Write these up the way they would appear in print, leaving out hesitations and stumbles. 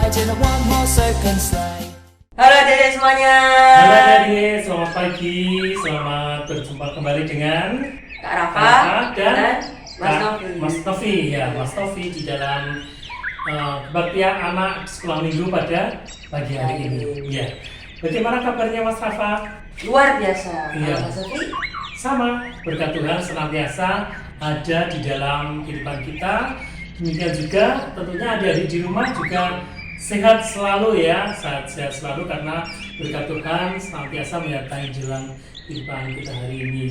ride in a one-horse open sleigh. Halo adik semuanya. Halo adik, selamat pagi, selamat berjumpa kembali dengan Kak Rafa dan Mas Kak Novi. Mas Novi, ya Mas Novi di dalam kebaktian anak sekolah minggu pada pagi hari ini. Ya, bagaimana kabarnya Mas Rafa? Luar biasa. Iya. Mas Novi? Sama, berkat Tuhan senantiasa ada di dalam kehidupan kita. Demikian juga tentunya adik-adik di rumah juga sehat selalu ya, sehat selalu karena berkat Tuhan senantiasa menyertai jalan kehidupan kita hari ini.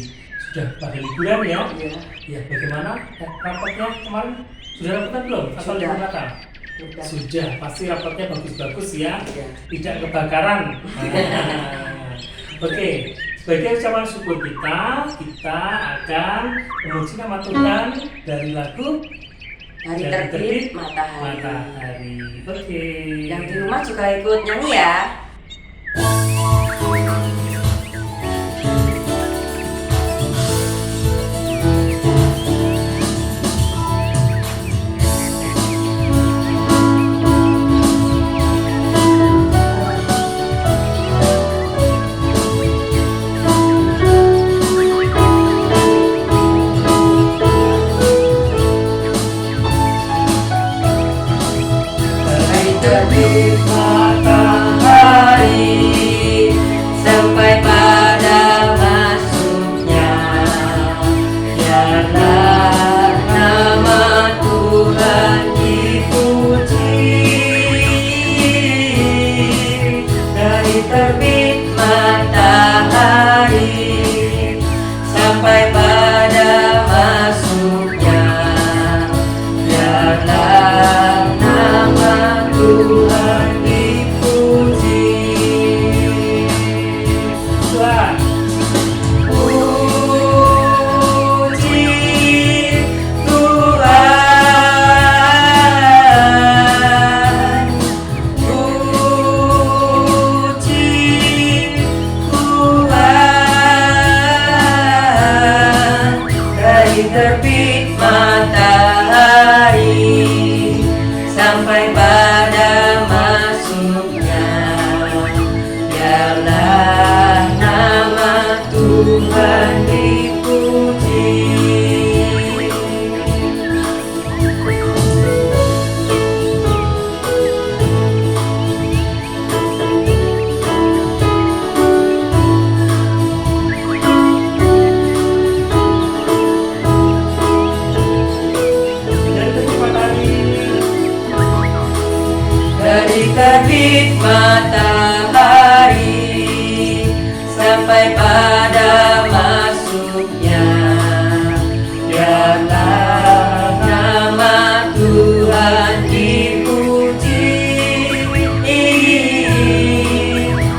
Sudah pada liburan ya? Iya. Ya, bagaimana rapotnya kemarin? Sudah rapotan belum? Atau Sudah. libur Natal? Udah. Sudah, pasti rapotnya bagus-bagus ya, Iya. tidak kebakaran. Oke, sebagai ucapan syukur kita akan memuji nama Tuhan dari lagu Hari Dari terbit matahari. Matahari. Oke. Yang di rumah juga ikut nyanyi ya. Hari Terbit matahari sampai pada masuknya, biarlah nama Tuhan dipuji. Dari terbit matahari sampai pada masuknya, biarlah nama Tuhan dipuji. Tuhan. Puji Tuhan, puji Tuhan. Dari terbit matahari sampai pada masuknya, biarlah nama Tuhan dipuji. Dari terbit matahari Dari terbit matahari sampai pada masuknya, biarlah nama Tuhan dipuji.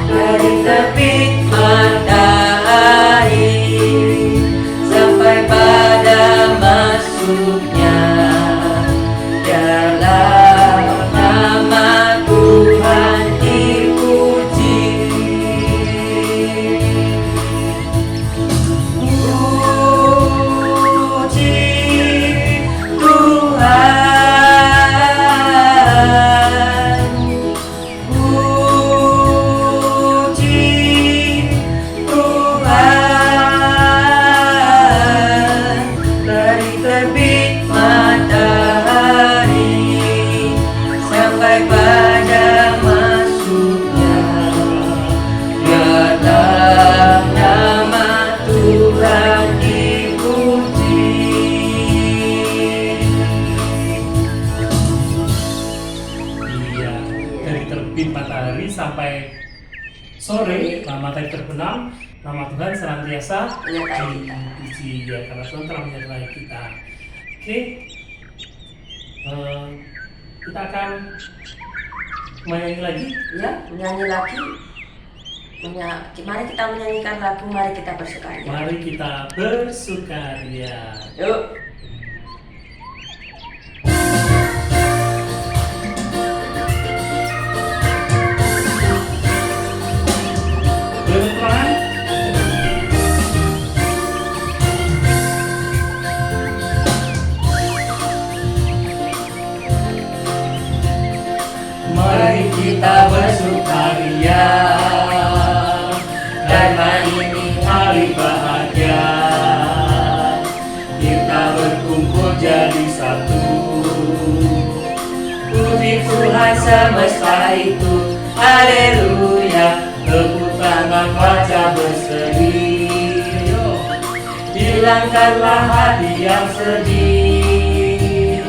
Dari terbit matahari sampai pada masuknya, biarlah nama Tuhan dipuji. Puji Tuhan, puji Tuhan. Dari terbit matahari sampai pada masuknya, biarlah nama Tuhan dipuji. Iya, dari terbit matahari sampai sore, matahari terbenam, nama Tuhan senantiasa Menyertai kita. dipuji ya, karena Tuhan telah menyertai kita. Oke, kita akan menyanyi lagi. Ya, menyanyi lagi. Mari kita menyanyikan lagu, mari kita bersukaria. Mari kita bersukaria. Yuk. Berperan. Mari kita bersukaria, karena ini hari bahagia. Kita berkumpul jadi satu. Puji Tuhan semesta itu, haleluya. Tepuk tangan wajah berseri, hilangkanlah hati yang sedih.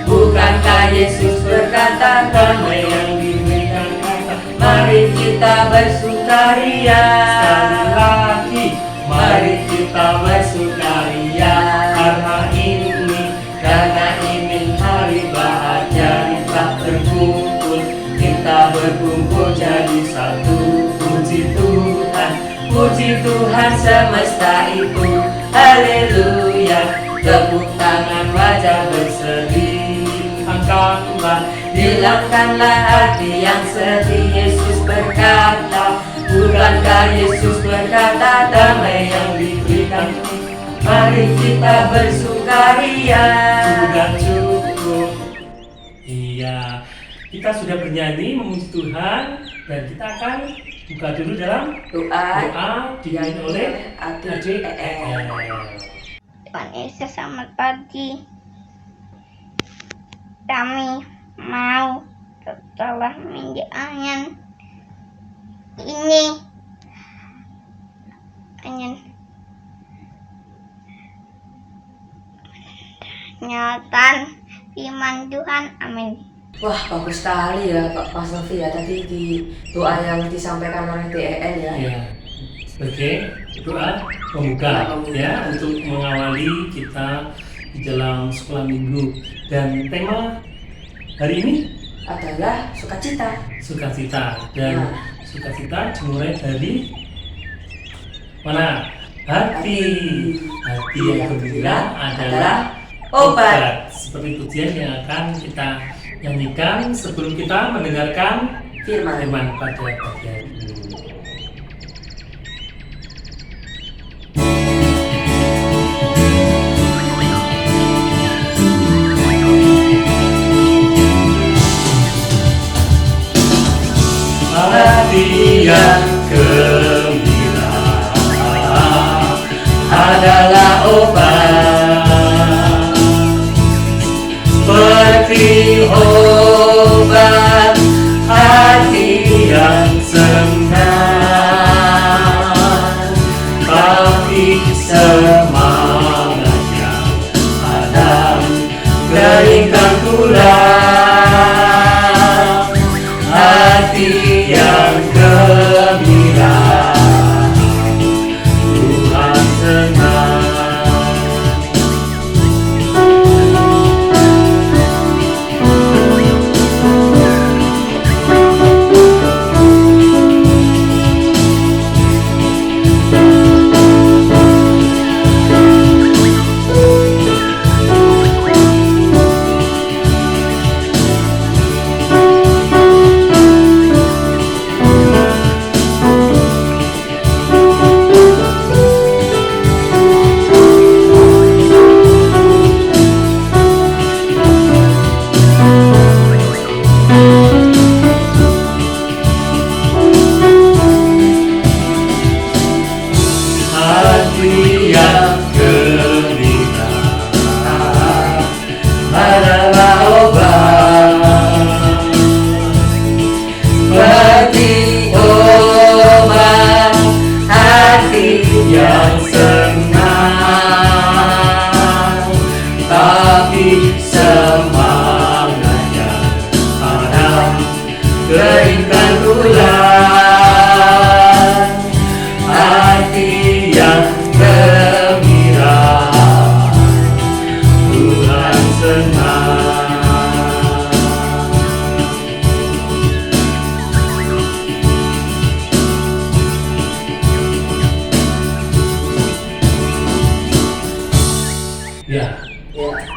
Bukankah Yesus berkata, damai yang diberikan kata, mari kita bersukaria. Sekali lagi, mari kita bersukaria, karena ini hari bahagia. Kita berkumpul jadi satu. Puji Tuhan semesta itu, haleluya. Tepuk tangan wajah berseri, angkatlah, hilangkanlah hati yang sedih. Yesus berkata, bukankah Yesus berkata, damai yang diberikan, mari kita bersukaria. Sudah cukup. Iya, kita sudah bernyanyi memuji Tuhan, dan kita akan buka dulu dalam doa dipimpin oleh Adik EL. Tuhan Yesus, selamat pagi. Kami mau setelah minggu angin ini nyatan firman Tuhan. Amin. Wah, bagus sekali ya Pak Sofi ya, tadi di doa yang disampaikan oleh DEL ya. Ya, sebagai doa pembuka ya, untuk mengawali kita di dalam sekolah minggu. Dan tema hari ini adalah sukacita. Sukacita. Dan sukacita dimulai dari mana? Hati. Hati yang gembira adalah obat. Seperti pujian yang akan kita nyanyikan sebelum kita mendengarkan firman pada bagian ini. Hati yang gembira adalah obat, seperti obat hati yang senang, tapi semangat yang padam keringkan tulang. Hati yang gembira, Tuhan senang.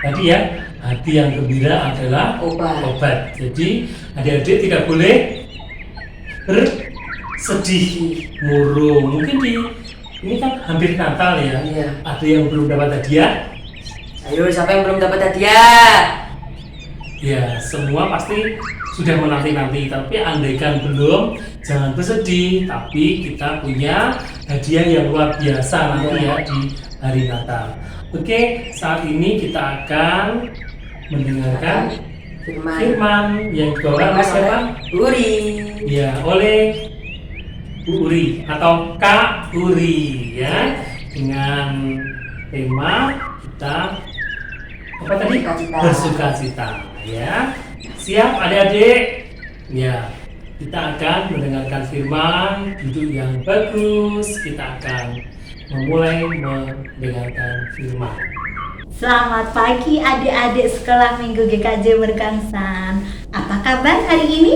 Tadi ya, hati yang gembira adalah obat. Jadi adik-adik tidak boleh bersedih, murung. Mungkin ini kan hampir Natal ya. Iya. Ada yang belum dapat hadiah? Ayo, siapa yang belum dapat hadiah? Ya, semua pasti sudah menanti-nanti. Tapi andaikan belum, jangan bersedih. Tapi kita punya hadiah yang luar biasa nanti ya di hari Natal. Oke, saat ini kita akan mendengarkan firman yang dibawa oleh siapa? Uri. Ya, oleh Bu Uri atau Kak Uri ya, dengan tema kita apa tadi? Bersukacita ya. Siap adik-adik? Ya, kita akan mendengarkan firman, duduk yang bagus. Kita akan memulai mendengarkan firman. Selamat pagi adik-adik sekolah Minggu GKJ Merkangsan. Apa kabar hari ini?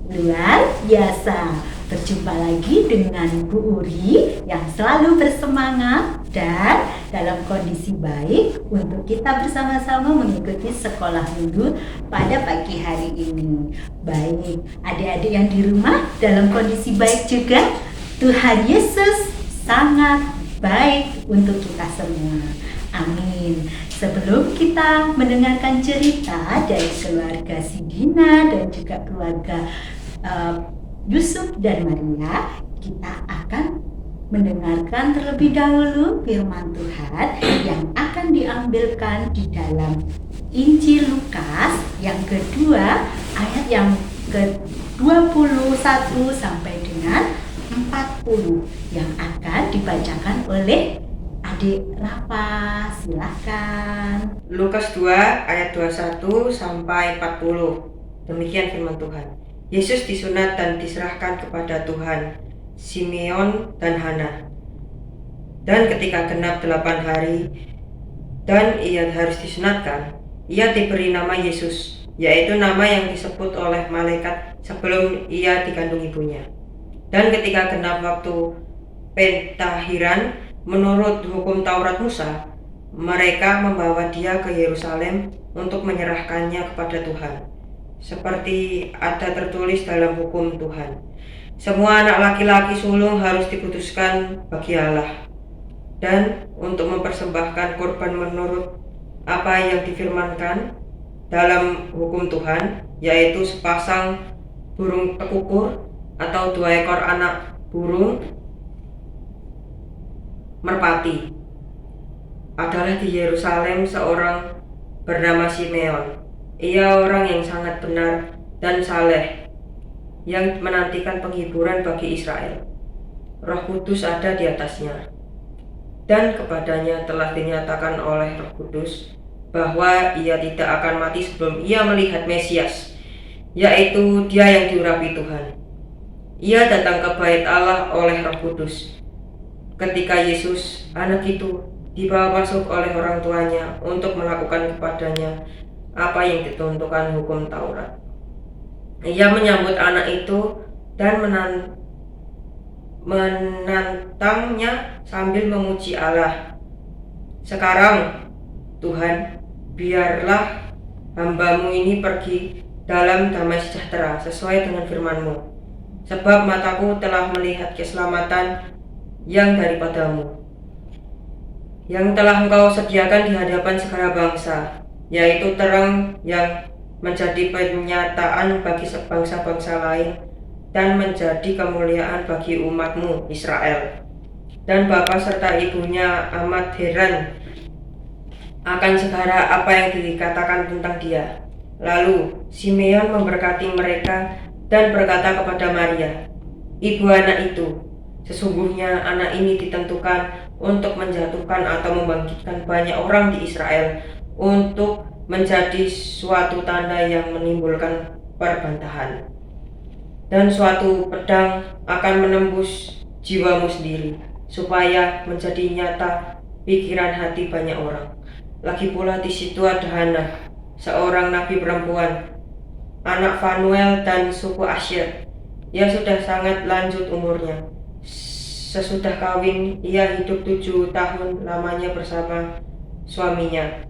Luar biasa. Berjumpa lagi dengan Bu Uri yang selalu bersemangat dan dalam kondisi baik untuk kita bersama-sama mengikuti sekolah minggu pada pagi hari ini. Baik, adik-adik yang di rumah dalam kondisi baik juga. Tuhan Yesus sangat baik untuk kita semua. Amin. Sebelum kita mendengarkan cerita dari keluarga Sidina dan juga keluarga Yusuf dan Maria, kita akan mendengarkan terlebih dahulu firman Tuhan yang akan diambilkan di dalam Injil Lukas yang kedua ayat yang ke-21 sampai dengan 40 yang akan dibacakan oleh Adik Rafa. Silakan. Lukas 2 ayat 21 sampai 40. Demikian firman Tuhan. Yesus disunat dan diserahkan kepada Tuhan, Simeon dan Hana. Dan ketika genap 8 hari dan ia harus disunatkan, ia diberi nama Yesus, yaitu nama yang disebut oleh malaikat sebelum ia dikandung ibunya. Dan ketika genap waktu pentahiran menurut hukum Taurat Musa, mereka membawa dia ke Yerusalem untuk menyerahkannya kepada Tuhan, seperti ada tertulis dalam hukum Tuhan. Semua anak laki-laki sulung harus dikuduskan bagi Allah dan untuk mempersembahkan korban menurut apa yang difirmankan dalam hukum Tuhan, yaitu sepasang burung tekukur atau 2 ekor anak burung merpati. Adalah di Yerusalem seorang bernama Simeon. Ia orang yang sangat benar dan saleh, yang menantikan penghiburan bagi Israel. Roh Kudus ada di atasnya, dan kepadanya telah dinyatakan oleh Roh Kudus bahwa ia tidak akan mati sebelum ia melihat Mesias, yaitu Dia yang diurapi Tuhan. Ia datang ke bait Allah oleh Roh Kudus. Ketika Yesus, anak itu, dibawa masuk oleh orang tuanya untuk melakukan kepadanya apa yang ditentukan hukum Taurat. Ia menyambut anak itu dan menantangnya sambil memuji Allah. Sekarang, Tuhan, biarlah hamba-Mu ini pergi dalam damai sejahtera sesuai dengan firman-Mu. Sebab mataku telah melihat keselamatan yang daripada-Mu, yang telah Engkau sediakan di hadapan segala bangsa, yaitu terang yang menjadi penyataan bagi bangsa-bangsa lain dan menjadi kemuliaan bagi umat-Mu Israel. Dan bapa serta ibunya amat heran akan segala apa yang dikatakan tentang dia. Lalu Simeon memberkati mereka dan berkata kepada Maria, ibu anak itu, sesungguhnya anak ini ditentukan untuk menjatuhkan atau membangkitkan banyak orang di Israel, untuk menjadi suatu tanda yang menimbulkan perbantahan, dan suatu pedang akan menembus jiwamu sendiri, supaya menjadi nyata pikiran hati banyak orang. Lagi pula di situ ada Hana, seorang nabi perempuan, anak Fanuel dan suku Asyer. Ia sudah sangat lanjut umurnya. Sesudah kawin, ia hidup 7 tahun lamanya bersama suaminya.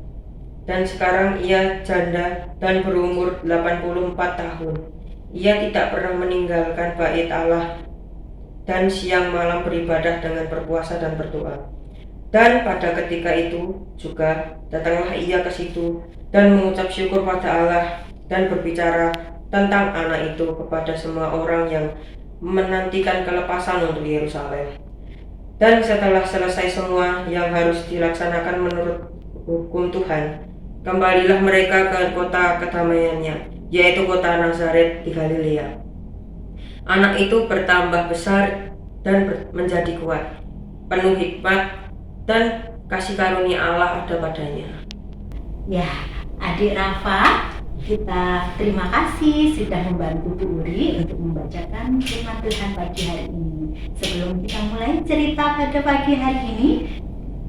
Dan sekarang ia janda dan berumur 84 tahun. Ia tidak pernah meninggalkan bait Allah dan siang malam beribadah dengan berpuasa dan berdoa. Dan pada ketika itu juga datanglah ia ke situ dan mengucap syukur pada Allah dan berbicara tentang anak itu kepada semua orang yang menantikan kelepasan untuk Yerusalem. Dan setelah selesai semua yang harus dilaksanakan menurut hukum Tuhan, kembalilah mereka ke kota kedamaiannya, yaitu kota Nazaret di Galilea. Anak itu bertambah besar dan menjadi kuat, penuh hikmat, dan kasih karunia Allah ada padanya. Ya, Adik Rafa, kita terima kasih sudah membantu Bu Uri untuk membacakan firman Tuhan pagi hari ini. Sebelum kita mulai cerita pada pagi hari ini,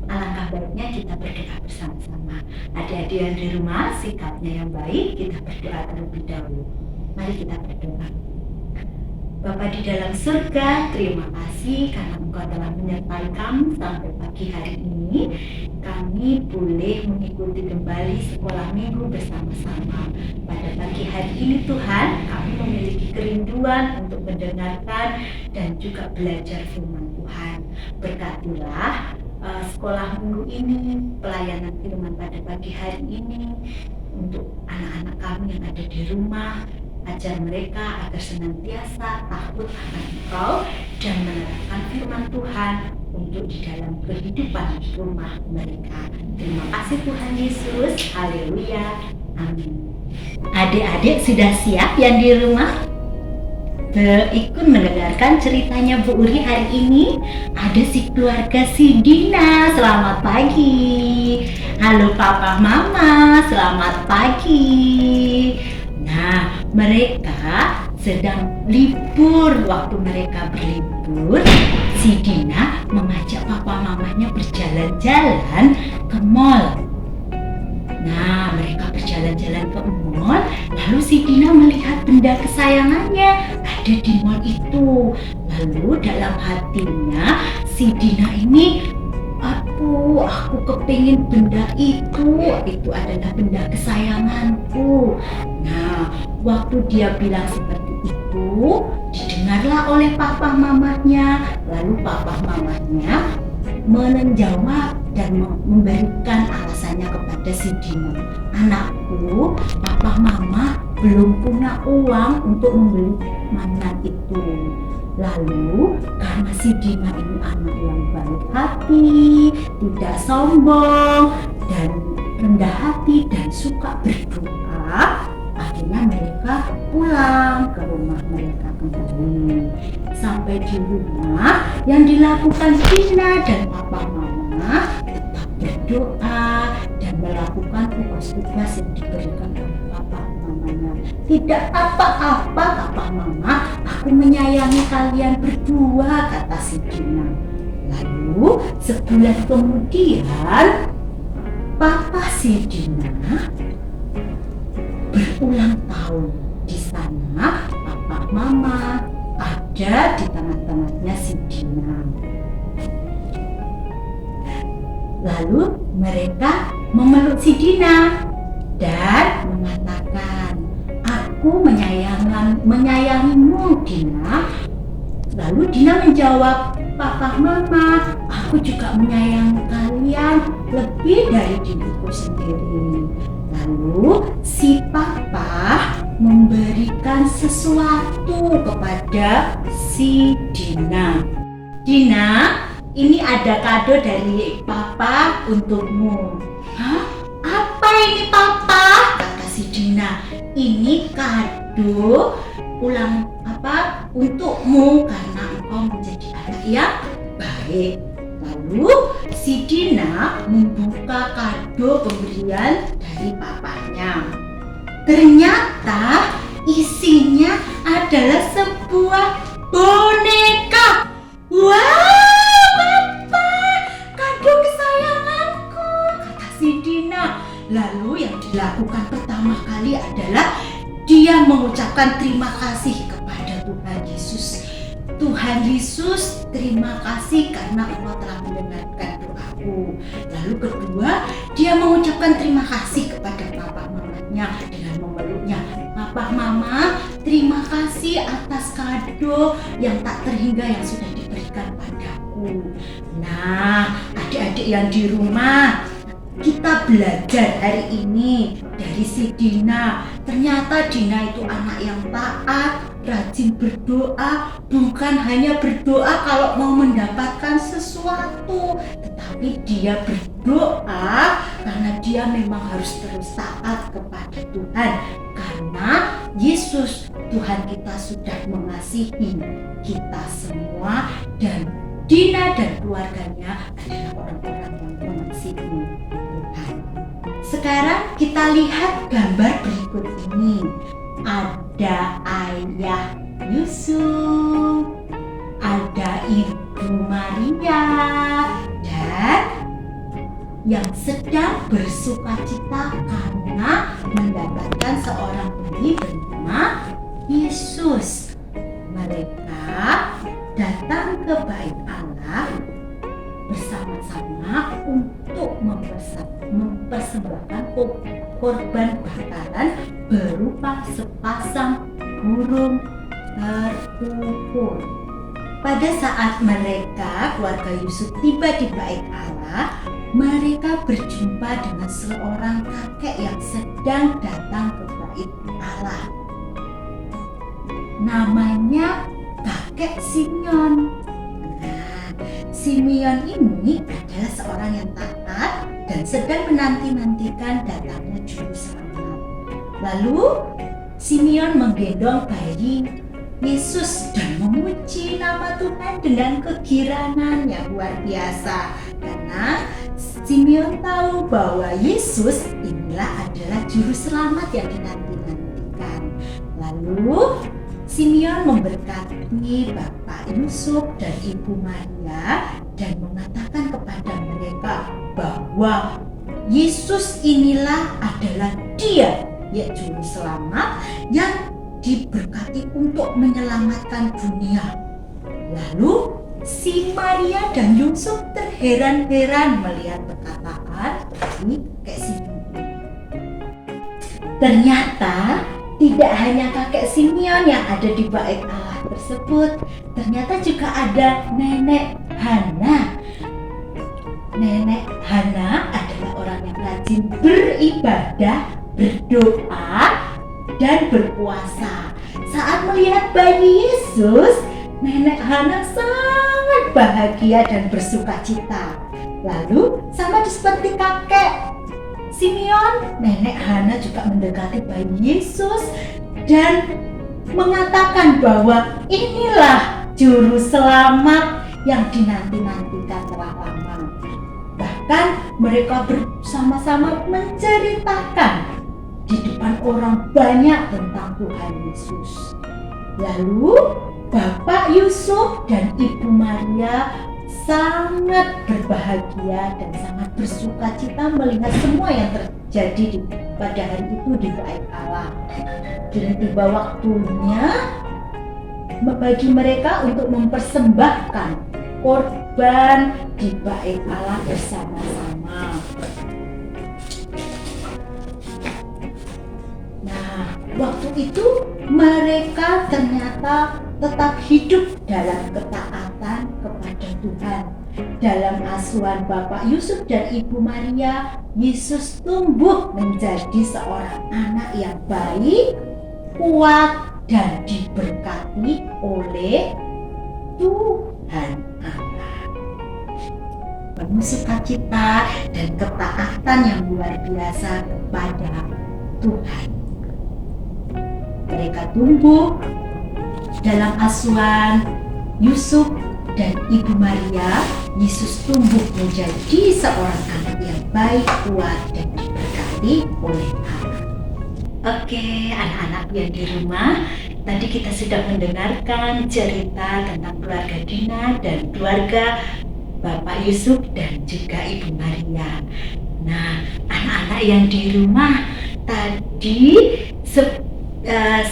alangkah baiknya kita berdoa bersama-sama. Adik-adik yang di rumah, sikapnya yang baik, kita berdoa terlebih dahulu. Mari kita berdoa. Bapa di dalam surga, terima kasih karena Engkau telah menyertai kami sampai pagi hari ini. Kami boleh mengikuti kembali sekolah minggu bersama-sama. Pada pagi hari ini Tuhan, kami memiliki kerinduan untuk mendengarkan dan juga belajar firman Tuhan. Berkatilah sekolah minggu ini, pelayanan firman pada pagi hari ini untuk anak-anak kami yang ada di rumah. Ajar mereka agar senantiasa takut akan Engkau dan menerapkan firman Tuhan untuk di dalam kehidupan rumah mereka. Terima kasih Tuhan Yesus. Haleluya. Amin. Adik-adik sudah siap yang di rumah? Ikut mendengarkan ceritanya Bu Uri hari ini. Ada si keluarga si Dina. Selamat pagi. Halo Papa Mama, selamat pagi. Nah, mereka sedang libur. Waktu mereka berlibur, si Dina mengajak papa mamanya berjalan-jalan ke mall. Nah, mereka berjalan-jalan ke mall, lalu si Dina melihat benda kesayangannya ada di mall itu. Lalu dalam hatinya si Dina ini, aku kepingin benda itu adalah benda kesayanganku. Nah, waktu dia bilang seperti itu, didengarlah oleh papa mamanya. Lalu papa mamanya menjawab dan memberikan alasannya kepada si Dina. Anakku, papa mama belum punya uang untuk membeli mainan itu. Lalu karena si Dina ini anak yang baik hati, tidak sombong, dan rendah hati dan suka berdoa, akhirnya mereka pulang ke rumah mereka kembali. Sampai di rumah, yang dilakukan Dina dan papa mama tetap berdoa dan melakukan tugas-tugas yang diberikan oleh papa mamanya. Tidak apa-apa papa mama, aku menyayangi kalian berdua, kata si Dina. Lalu sebulan kemudian papa si Dina berulang tahun. Di sana papa mama ada di tengah-tengahnya si Dina. Lalu mereka memeluk si Dina dan mengatakan, aku menyayangimu Dina. Lalu Dina menjawab, papa mama, aku juga menyayangi kalian lebih dari diriku sendiri. Lalu si papa memberikan sesuatu kepada si Dina. Dina, ini ada kado dari papa untukmu. Hah? Apa ini papa? Kata si Dina. Ini kado untukmu karena engkau menjadi anak yang baik. Lalu si Dina membuka kado pemberian dari papanya. Ternyata isinya adalah sebuah boneka. Wah, papa, kado kesayanganku, kata si Dina. Lalu yang dilakukan pertama kali adalah dia mengucapkan terima kasih kepada Tuhan Yesus. Tuhan Yesus, terima kasih karena Engkau telah mendengarkan doaku. Lalu kedua, dia mengucapkan terima kasih kepada papa mamanya dengan memeluknya. Papa mama, terima kasih atas kado yang tak terhingga yang sudah diberikan padaku. Nah, adik-adik yang di rumah, kita belajar hari ini dari si Dina. Ternyata Dina itu anak yang taat, rajin berdoa, bukan hanya berdoa kalau mau mendapatkan sesuatu, tetapi dia berdoa karena dia memang harus terus taat kepada Tuhan. Karena Yesus Tuhan kita sudah mengasihi kita semua, dan Dina dan keluarganya adalah orang-orang yang mengasihi Tuhan. Sekarang kita lihat gambar berikut ini. Ada ayah Yusuf, ada ibu Maria, dan yang sedang bersukacita karena mendapatkan seorang bayi bernama Yesus. Mereka datang ke bait Allah bersama-sama untuk mempersembahkan korban bakaran berupa sepasang burung terkumpul. Pada saat mereka, keluarga Yusuf, tiba di bait Allah, mereka berjumpa dengan seorang kakek yang sedang datang ke bait Allah. Namanya kakek Simeon. Simeon ini adalah seorang yang taat dan sedang menanti-nantikan datangnya juru selamat. Lalu Simeon menggendong bayi Yesus dan memuji nama Tuhan dengan kegirangan yang luar biasa, karena Simeon tahu bahwa Yesus inilah adalah juru selamat yang dinanti-nantikan. Lalu Simeon memberkati Bapak Yusuf dan Ibu Maria dan mengatakan kepada mereka bahwa Yesus inilah adalah Dia, yaitu juru selamat yang diberkati untuk menyelamatkan dunia. Lalu si Maria dan Yusuf terheran-heran melihat perkataan dari kakek Simeon. Ternyata tidak hanya kakek Simeon yang ada di bait Allah tersebut, ternyata juga ada Nenek Hana. Nenek Hana adalah orang yang rajin beribadah, berdoa, dan berpuasa. Saat melihat bayi Yesus, Nenek Hana sangat bahagia dan bersukacita. Lalu sama seperti kakek Simeon, Nenek Hana juga mendekati bayi Yesus dan mengatakan bahwa inilah juru selamat yang dinanti-nantikan telah lama. Bahkan mereka bersama-sama menceritakan di depan orang banyak tentang Tuhan Yesus. Lalu Bapak Yusuf dan Ibu Maria sangat berbahagia dan sangat bersukacita melihat semua yang terjadi pada hari itu di bait Allah. Dan tiba waktunya bagi mereka untuk mempersembahkan korban di bait Allah bersama-sama. Nah, waktu itu mereka ternyata tetap hidup dalam ketaatan kepada Tuhan. Dalam asuhan Bapak Yusuf dan Ibu Maria, Yesus tumbuh menjadi seorang anak yang baik, kuat, dan diberkati oleh Tuhan Allah. Penuh sukacita dan ketaatan yang luar biasa kepada Tuhan. Mereka tumbuh dalam asuhan Yusuf dan Ibu Maria. Yesus tumbuh menjadi seorang anak yang baik, kuat, dan diberkati oleh Allah. Oke, anak-anak yang di rumah, tadi kita sudah mendengarkan cerita tentang keluarga Dina dan keluarga Bapak Yusuf dan juga Ibu Maria. Nah, anak-anak yang di rumah tadi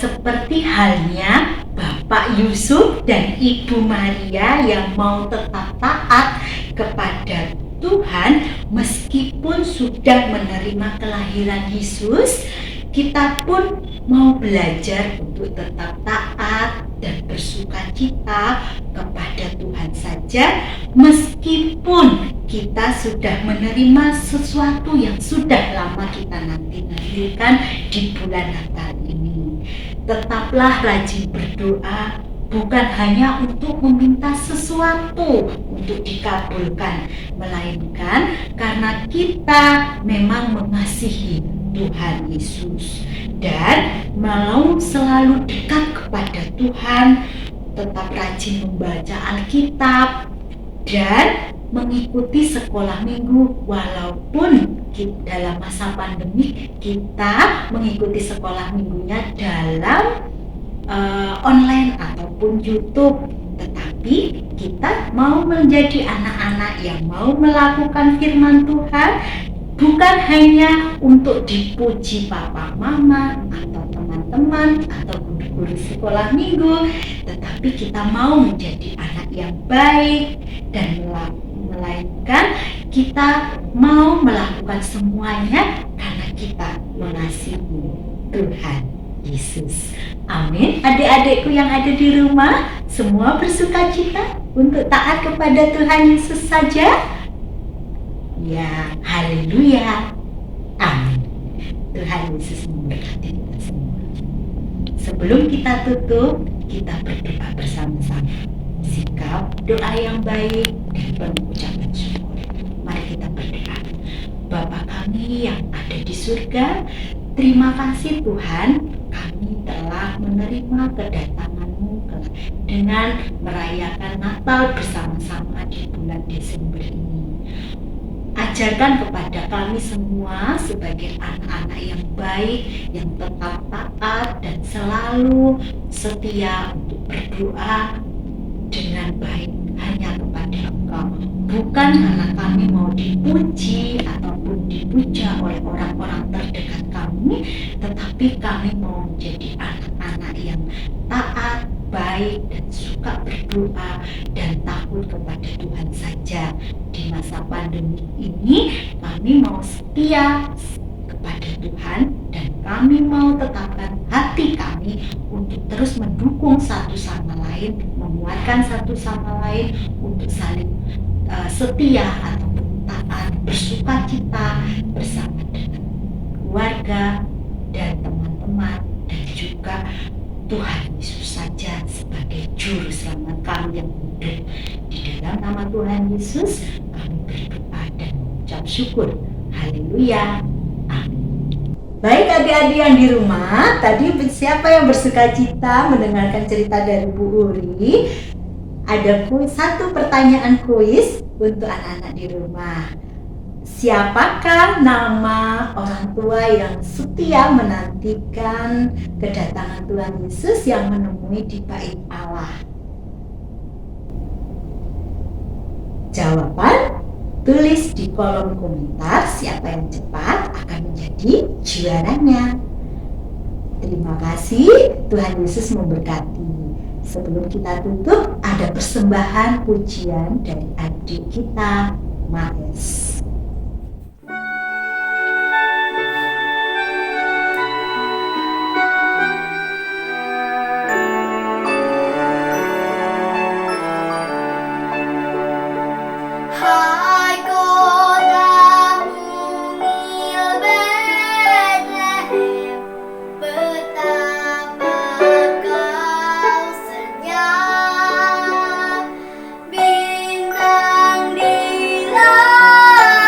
seperti halnya Bapak Yusuf dan Ibu Maria yang mau tetap taat kepada Tuhan meskipun sudah menerima kelahiran Yesus. Kita pun mau belajar untuk tetap taat dan bersukacita kepada Tuhan saja meskipun kita sudah menerima sesuatu yang sudah lama kita nanti-nantikan di bulan Natal ini. Tetaplah rajin berdoa, bukan hanya untuk meminta sesuatu untuk dikabulkan, melainkan karena kita memang mengasihi Tuhan Yesus dan mau selalu dekat kepada Tuhan, tetap rajin membaca Alkitab dan mengikuti sekolah minggu. Walaupun dalam masa pandemi kita mengikuti sekolah minggunya dalam online ataupun YouTube, tetapi kita mau menjadi anak-anak yang mau melakukan firman Tuhan, bukan hanya untuk dipuji papa mama atau teman-teman atau guru-guru sekolah minggu, tetapi kita mau menjadi anak yang baik dan melainkan kita mau melakukan semuanya karena kita mengasihi Tuhan Yesus. Amin. Adik-adikku yang ada di rumah, semua bersuka cita untuk taat kepada Tuhan Yesus saja? Ya, haleluya. Amin. Tuhan Yesus memberkati kita semua. Sebelum kita tutup, kita berdoa bersama-sama. Sikap doa yang baik dan penuh ucapan syukur. Mari kita berdoa. Bapa kami yang ada di surga, terima kasih Tuhan, kami telah menerima kedatangan-Mu dengan merayakan Natal bersama-sama di bulan Desember ini. Ajarkan kepada kami semua sebagai anak-anak yang baik, yang tetap taat dan selalu setia untuk berdoa dengan baik hanya kepada Engkau, bukan karena kami mau dipuji ataupun dipuja oleh orang-orang terdekat kami, tetapi kami mau menjadi anak-anak yang taat, baik dan suka berdoa dan takut kepada Tuhan saja. Di masa pandemi ini kami mau setia kepada Tuhan dan kami mau tetapkan hati kami untuk terus mendukung satu sama lain, menguatkan satu sama lain untuk saling setia ataupun taat, bersuka cita bersama dengan keluarga dan teman-teman dan juga Tuhan Yesus saja sebagai juru selamat kami yang hidup. Di dalam nama Tuhan Yesus kami berdoa dan mengucap syukur. Haleluya. Baik adik-adik yang di rumah, tadi siapa yang bersuka cita mendengarkan cerita dari Bu Uri? Ada satu pertanyaan kuis untuk anak-anak di rumah. Siapakah nama orang tua yang setia menantikan kedatangan Tuhan Yesus yang menemui di bait Allah? Jawaban tulis di kolom komentar. Siapa yang cepat akan menjadi juaranya. Terima kasih, Tuhan Yesus memberkati. Sebelum kita tutup, ada persembahan pujian dari adik kita, Maes. Bintang di langit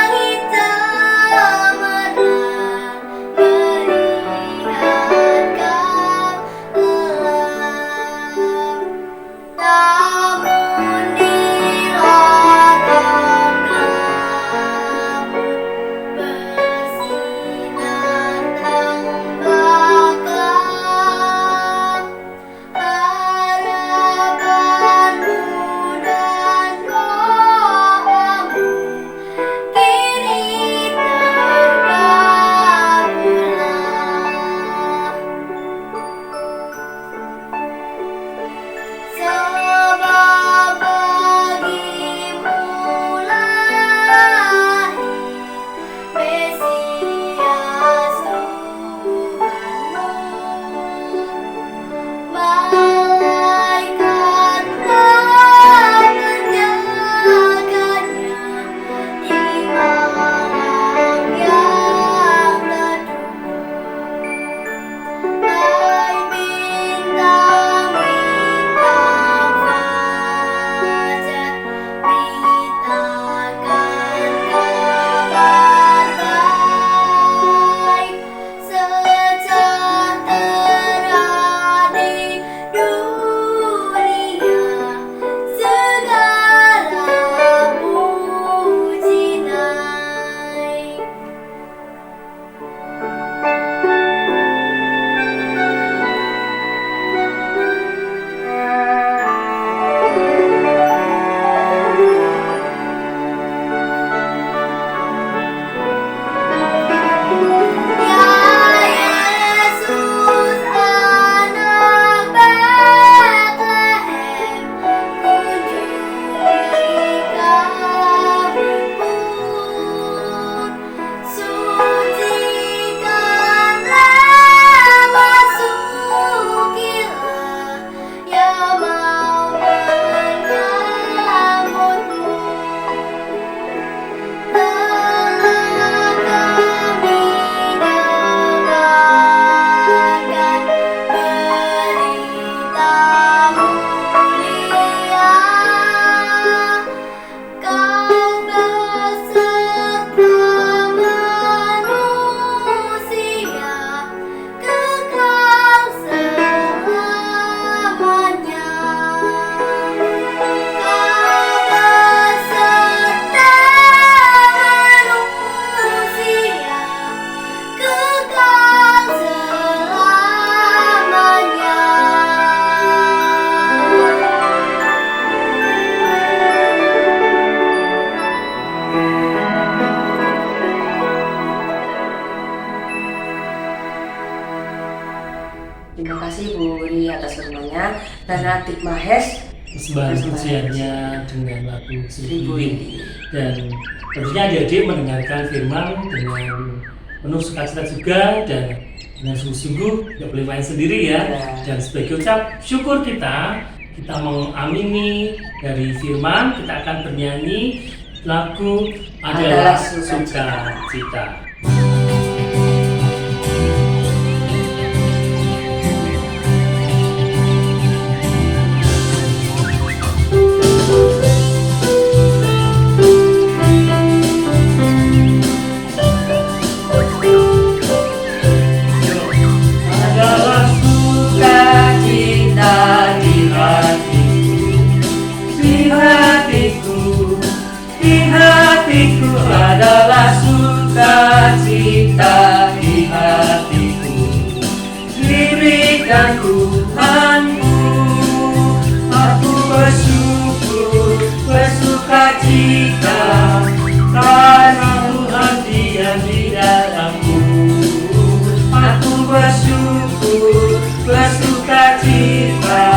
Saudara Tik Mahes persembahan pujiannya dengan lagu Seribu Seribu Lilin. Dan tentunya adik-adik mendengarkan firman dengan penuh sukacita juga dan dengan sungguh-sungguh, tidak boleh main sendiri ya. Dan sebagai ucap syukur kita mengamini dari firman, kita akan bernyanyi lagu adalah sukacita. Adalah sukacita di hatiku, diberikan Tuhanku. Aku bersyukur, bersukacita, karena Tuhan diam di dalamku. Aku bersyukur, bersukacita,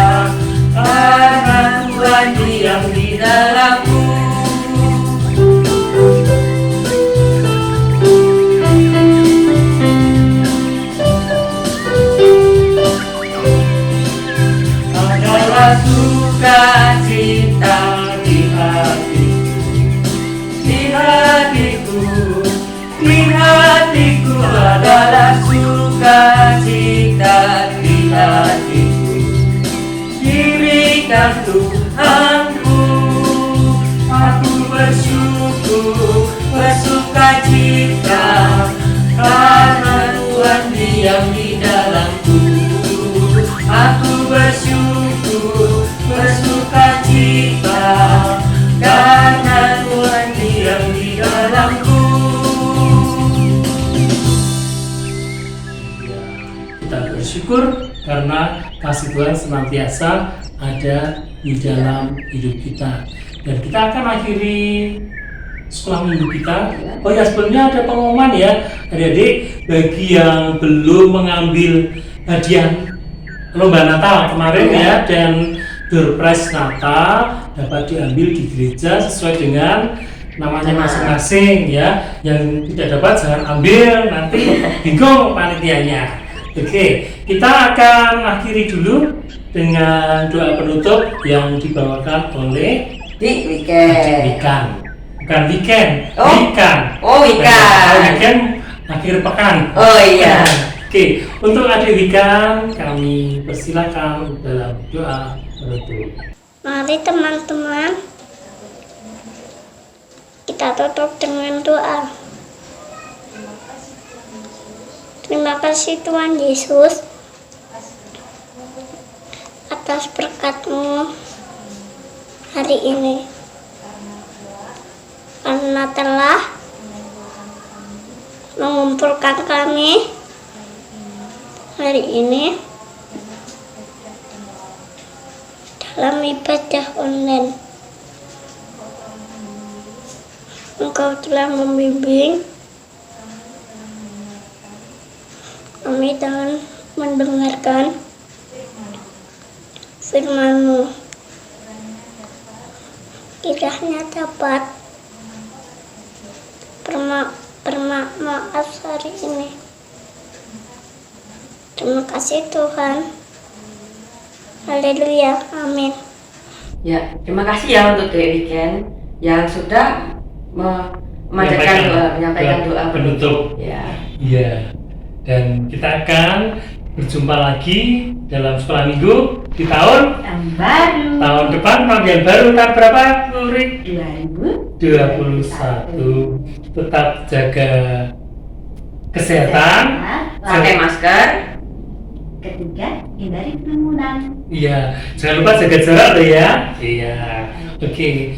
karena Tuhan diam di dalamku. Sukacita di hatiku adalah sukacita di hatiku, diberikan Tuhanku. Aku bersyukur, bersukacita, karena Tuhan diam di dalamku. Aku bersyukur, bersukacita, karena Tuhan diam di dalamku. Kita bersyukur karena kasih Tuhan senantiasa ada di dalam hidup kita. Dan kita akan akhiri sekolah minggu kita. Oh ya, sebelumnya ada pengumuman ya, adik-adik, bagi yang belum mengambil hadiah lomba Natal kemarin ya, dan door prize Natal dapat diambil di gereja sesuai dengan namanya masing-masing ya. Yang tidak dapat jangan ambil, nanti bingung panitianya. Oke, kita akan akhiri dulu dengan doa penutup yang dibawakan oleh Dik Weekend. Bukan weekend, Oh. Wikan. Oh, Wikan. Weekend akhir pekan. Oh iya. Oke, untuk adik Wikan kami persilakan dalam doa penutup. Mari teman-teman, kita tutup dengan doa. Terima kasih Tuhan Yesus atas berkat-Mu hari ini, karena telah mengumpulkan kami hari ini dalam ibadah online. Engkau telah membimbing kami dengan mendengarkan firman-Mu. Kiranya dapat bermanfaat hari ini. Terima kasih Tuhan. Haleluya. Amin. Ya, terima kasih ya untuk Dik Weekend yang sudah menyampaikan doa penutup. Ya. Iya. Dan kita akan berjumpa lagi dalam sekolah minggu di tahun Yang baru tahun depan, tahun baru, tahun berapa, Lurik? 2021. Tetap jaga kesehatan. Pakai masker. Ketiga, hindari kerumunan. Iya, jangan lupa jaga jarak loh ya. Iya. Oke.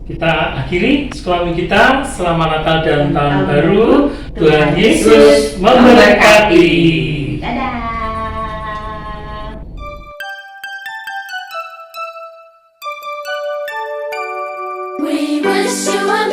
Kita akhiri sekolah minggu kita. Selamat Natal dan Tahun Baru. Tuhan Yesus memberkati. Dadah. We wish you a